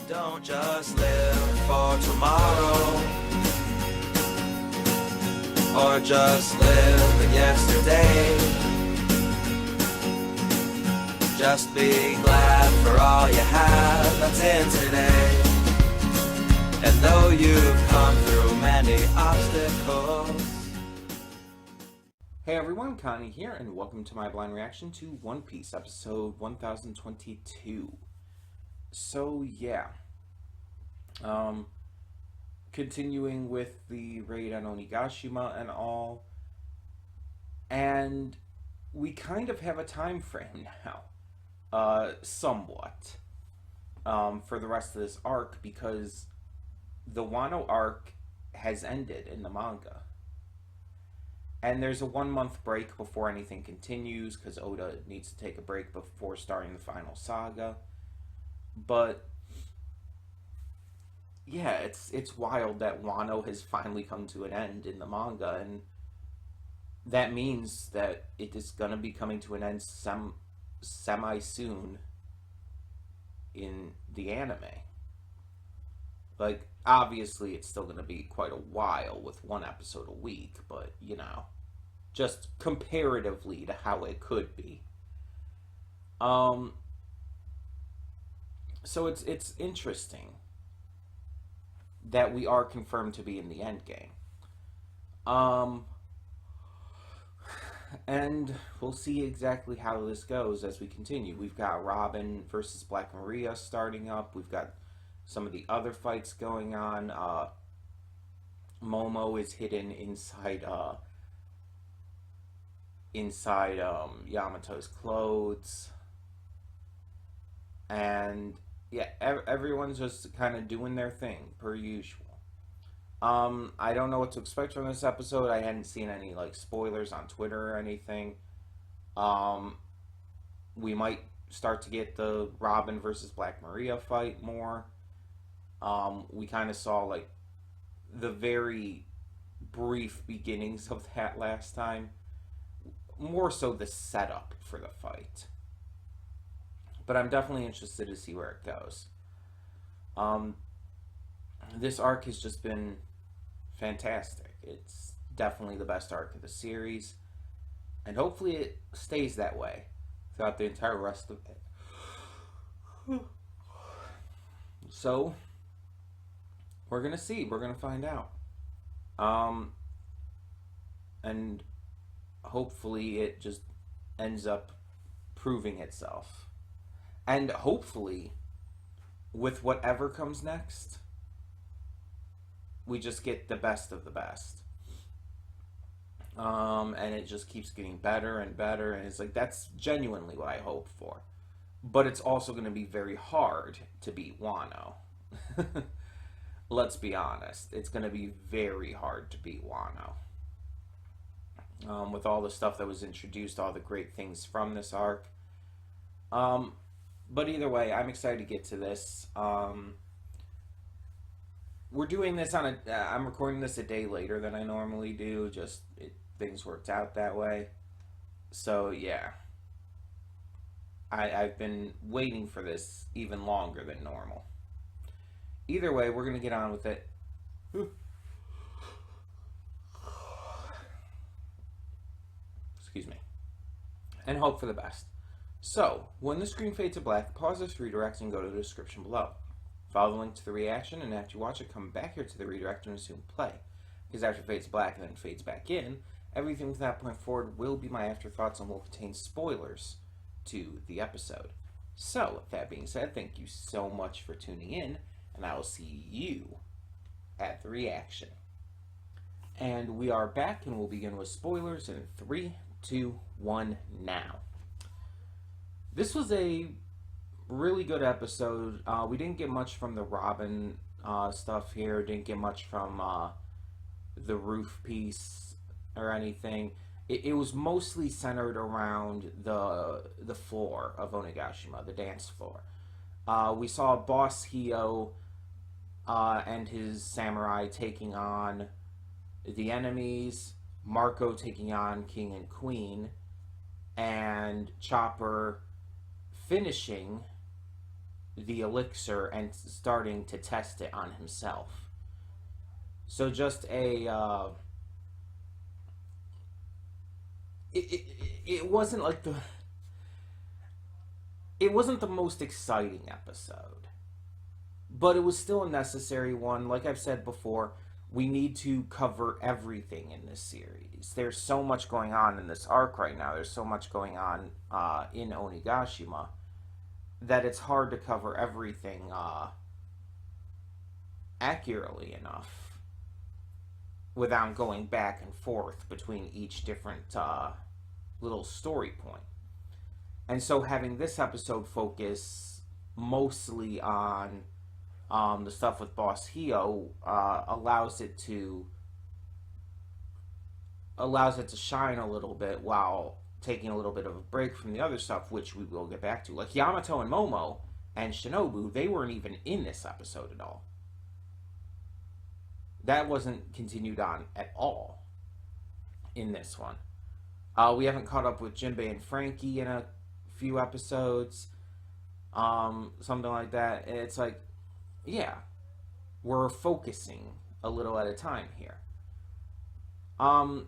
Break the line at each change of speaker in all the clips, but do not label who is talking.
Don't just live for tomorrow, or just live in yesterday. Just be glad for all you have that's in today. And though you've come through many obstacles.
Hey everyone, Connie here, and welcome to my blind reaction to One Piece, episode 1022. So yeah, continuing with the raid on Onigashima and all, and we kind of have a time frame now, somewhat, for the rest of this arc, because the Wano arc has ended in the manga. And there's a 1 month break before anything continues, because Oda needs to take a break before starting the final saga. But yeah, it's wild that Wano has finally come to an end in the manga, and that means that it is gonna be coming to an end semi soon in the anime. Like, obviously it's still gonna be quite a while with one episode a week, but you know, just comparatively to how it could be. So it's interesting that we are confirmed to be in the end game. And we'll see exactly how this goes as we continue. We've got Robin versus Black Maria starting up. We've got some of the other fights going on. Momo is hidden inside Yamato's clothes. And yeah, everyone's just kind of doing their thing per usual. I don't know what to expect from this episode. I hadn't seen any like spoilers on Twitter or anything. We might start to get the Robin versus Black Maria fight more. We kind of saw like the very brief beginnings of that last time. More so the setup for the fight. But I'm definitely interested to see where it goes. This arc has just been fantastic. It's definitely the best arc of the series. And hopefully it stays that way throughout the entire rest of it. So, we're going to see. We're going to find out. And hopefully it just ends up proving itself. And hopefully, with whatever comes next, we just get the best of the best. And it just keeps getting better and better. And it's like, that's genuinely what I hope for. But it's also going to be very hard to beat Wano. Let's be honest. It's going to be very hard to beat Wano. With all the stuff that was introduced, all the great things from this arc. But either way, I'm excited to get to this. We're doing this on I'm recording this a day later than I normally do. Just, things worked out that way. So, yeah. I've been waiting for this even longer than normal. Either way, we're going to get on with it. Excuse me. And hope for the best. So, when the screen fades to black, pause this redirect and go to the description below. Follow the link to the reaction, and after you watch it, come back here to the redirect and resume play. Because after it fades to black and then fades back in, everything from that point forward will be my afterthoughts and will contain spoilers to the episode. So, with that being said, thank you so much for tuning in, and I will see you at the reaction. And we are back, and we'll begin with spoilers in 3, 2, 1, now. This was a really good episode. We didn't get much from the Robin stuff here. Didn't get much from the roof piece or anything. It was mostly centered around the floor of Onigashima, the dance floor. We saw Boss Hio and his samurai taking on the enemies, Marco taking on King and Queen, and Chopper finishing the elixir and starting to test it on himself. So just it wasn't like it wasn't the most exciting episode, but it was still a necessary one. Like I've said before, we need to cover everything in this series. There's so much going on in this arc right now. There's so much going on in Onigashima that it's hard to cover everything accurately enough without going back and forth between each different little story point. And so having this episode focus mostly on the stuff with Boss Hio allows it to shine a little bit while taking a little bit of a break from the other stuff, which we will get back to. Like Yamato and Momo and Shinobu, they weren't even in this episode at all. That wasn't continued on at all in this one. We haven't caught up with Jinbei and Frankie in a few episodes. Something like that. It's like, yeah, we're focusing a little at a time here. I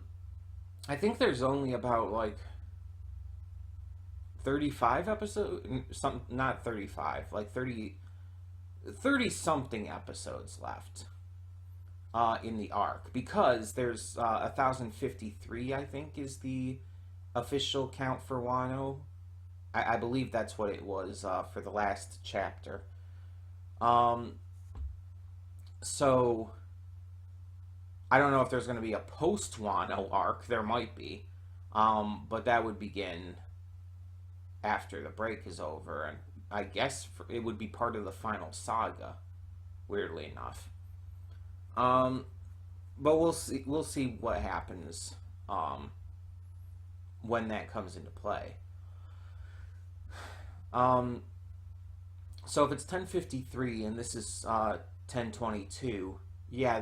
think there's only about like 35 episodes, not 35, like 30 something episodes left in the arc, because there's 1053, I think, is the official count for Wano. I believe that's what it was for the last chapter. So I don't know if there's going to be a post Wano arc. There might be, but that would begin after the break is over, and I guess it would be part of the final saga. Weirdly enough, but we'll see. We'll see what happens when that comes into play. So if it's 1053 and this is 1022, yeah,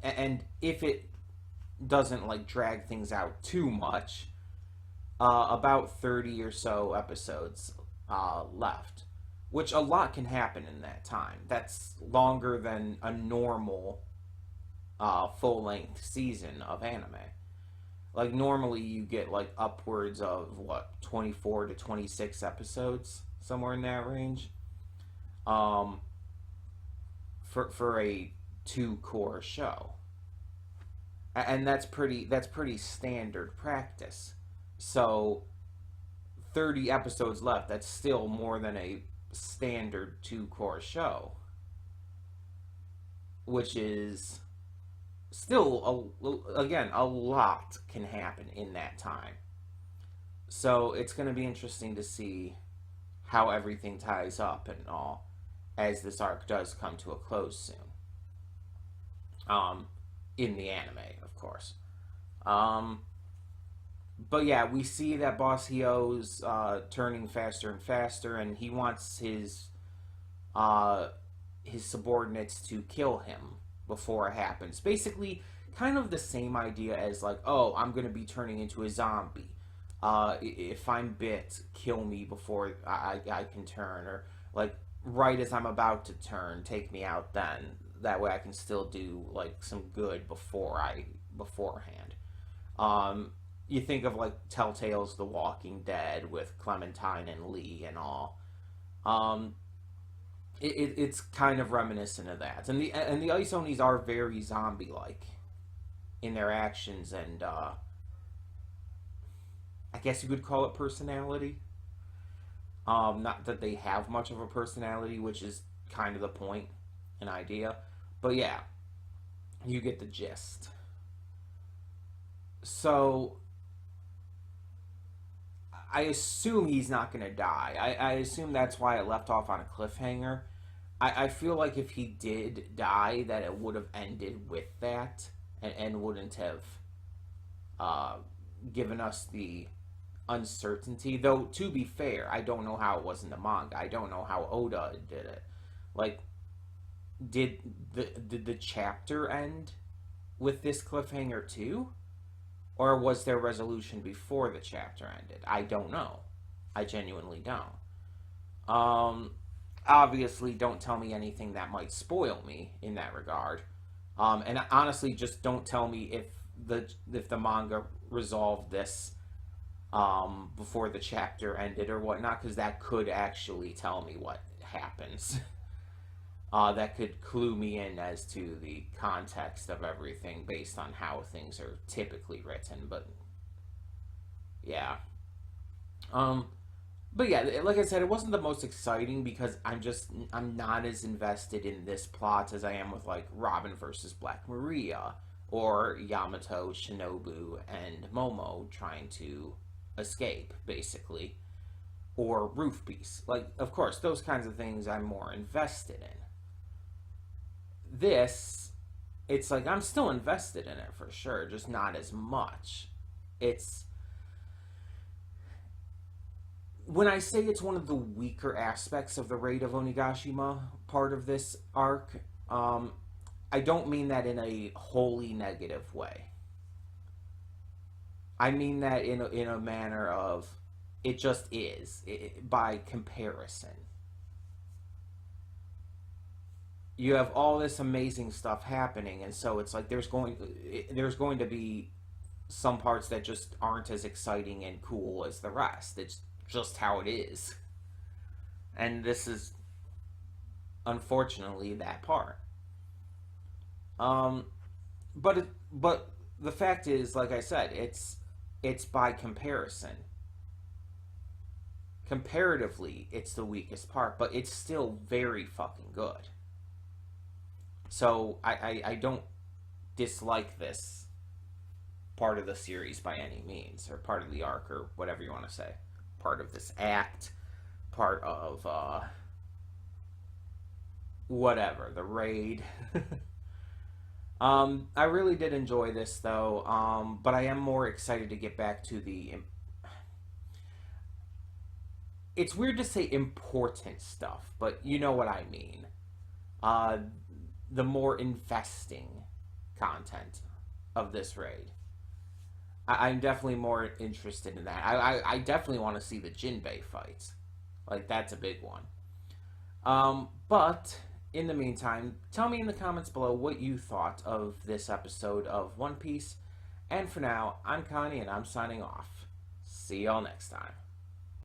and if it doesn't like drag things out too much, about 30 or so episodes left, which a lot can happen in that time. That's longer than a normal full-length season of anime. Like normally you get like upwards of 24 to 26 episodes, somewhere in that range, for a 2-core show, and that's pretty standard practice. So 30 episodes left, that's still more than a standard 2-core show, which is still again a lot can happen in that time. So it's going to be interesting to see how everything ties up and all as this arc does come to a close soon. In the anime, of course. But yeah, we see that Boss Hio's turning faster and faster, and he wants his subordinates to kill him before it happens. Basically, kind of the same idea as like, oh, I'm going to be turning into a zombie. If I'm bit, kill me before I can turn, or like right as I'm about to turn, take me out then. That way I can still do like some good beforehand. You think of like Telltale's The Walking Dead with Clementine and Lee and all. It's kind of reminiscent of that, and the Ice Onis are very zombie-like in their actions and I guess you could call it personality. Not that they have much of a personality, which is kind of the point and idea, but yeah, you get the gist. So I assume he's not going to die. I assume that's why it left off on a cliffhanger. I feel like if he did die, that it would have ended with that, and wouldn't have given us the uncertainty. Though, to be fair, I don't know how it was in the manga. I don't know how Oda did it. Like, did the chapter end with this cliffhanger too? Or was there resolution before the chapter ended? I don't know. I genuinely don't. obviously don't tell me anything that might spoil me in that regard. And honestly, just don't tell me if the manga resolved this before the chapter ended or whatnot, because that could actually tell me what happens. That could clue me in as to the context of everything based on how things are typically written. But yeah. But yeah, like I said, it wasn't the most exciting because I'm not as invested in this plot as I am with like Robin versus Black Maria or Yamato, Shinobu, and Momo trying to escape, basically, or Roof Piece. Like, of course, those kinds of things I'm more invested in. This, it's like I'm still invested in it for sure, just not as much. It's when I say it's one of the weaker aspects of the Raid of Onigashima part of this arc, I don't mean that in a wholly negative way. I mean that in a manner of it just is, by comparison. You have all this amazing stuff happening, and so it's like there's going to be some parts that just aren't as exciting and cool as the rest. It's just how it is. And this is unfortunately that part. But the fact is, like I said, it's by comparison. Comparatively, it's the weakest part, but it's still very fucking good. So I don't dislike this part of the series by any means, or part of the arc, or whatever you want to say. Part of this act, part of whatever, the raid. I really did enjoy this though, but I am more excited to get back to the it's weird to say important stuff, but you know what I mean. The more investing content of this raid. I'm definitely more interested in that. I definitely want to see the Jinbei fights. Like, that's a big one. But, in the meantime, tell me in the comments below what you thought of this episode of One Piece. And for now, I'm Connie, and I'm signing off. See y'all next time.